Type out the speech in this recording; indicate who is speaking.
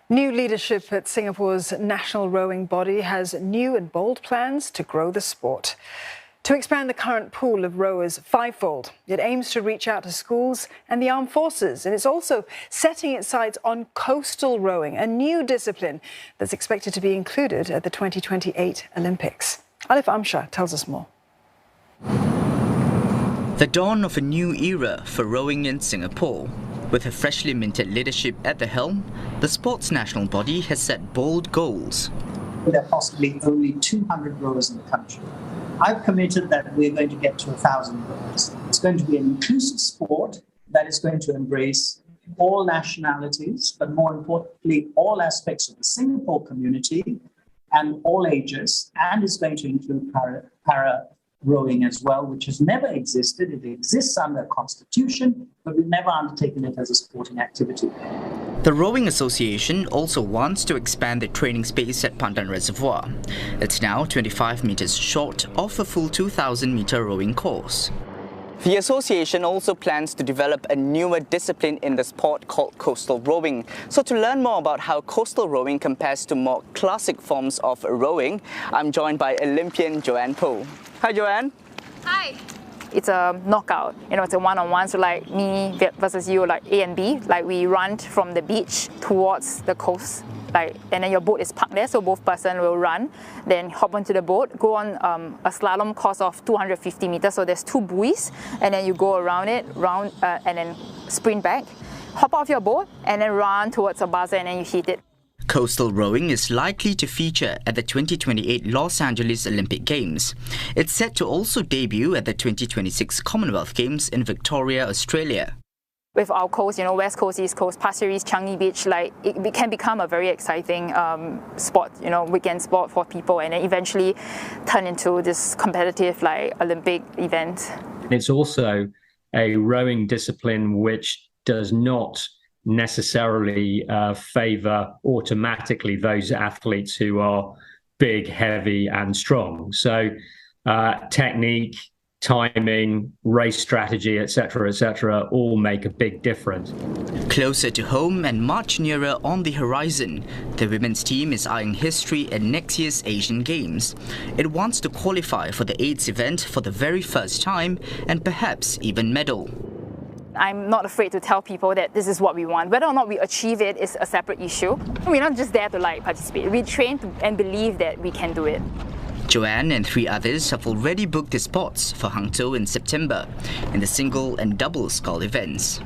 Speaker 1: New leadership at Singapore's national rowing body has new and bold plans to grow the sport. To expand the current pool of rowers fivefold, it aims to reach out to schools and the armed forces, and it's also setting its sights on coastal rowing, a new discipline that's expected to be included at the 2028 Olympics. Alif Amshar tells us more.
Speaker 2: The dawn of a new era for rowing in Singapore. With a freshly minted leadership at the helm, the sport's national body has set bold goals.
Speaker 3: There are possibly only 200 rowers in the country. I've committed that we're going to get to 1,000 rowers. It's going to be an inclusive sport that is going to embrace all nationalities, but more importantly, all aspects of the Singapore community and all ages, and is going to include para rowing as well, which has never existed. It exists under a constitution, but we've never undertaken it as a sporting activity.
Speaker 2: The Rowing Association also wants to expand the training space at Pandan Reservoir. It's now 25 metres short of a full 2,000-metre rowing course. The association also plans to develop a newer discipline in the sport called coastal rowing. So to learn more about how coastal rowing compares to more classic forms of rowing, I'm joined by Olympian Joanne Poh. Hi Joanne.
Speaker 4: Hi. It's a knockout, it's a one-on-one, so like me versus you, like A and B, like we run from the beach towards the coast, and then your boat is parked there, so both person will run, then hop onto the boat, go on a slalom course of 250 meters, so there's 2 buoys, and then you go around it, and then sprint back, hop off your boat, and then run towards a buzzer, and then you hit it.
Speaker 2: Coastal rowing is likely to feature at the 2028 Los Angeles Olympic Games. It's set to also debut at the 2026 Commonwealth Games in Victoria, Australia.
Speaker 4: With our coast, West Coast, East Coast, Pasir Ris, Changi Beach, it can become a very exciting sport, weekend sport for people, and then eventually turn into this competitive Olympic event.
Speaker 5: It's also a rowing discipline which does not necessarily favour automatically those athletes who are big, heavy and strong. So technique, timing, race strategy, etc., all make a big difference.
Speaker 2: Closer to home and much nearer on the horizon, the women's team is eyeing history at next year's Asian Games. It wants to qualify for the AIDS event for the very first time and perhaps even medal.
Speaker 4: I'm not afraid to tell people that this is what we want. Whether or not we achieve it is a separate issue. We're not just there to participate. We train and believe that we can do it.
Speaker 2: Joanne and 3 others have already booked their spots for Hangzhou in September in the single and double scull events.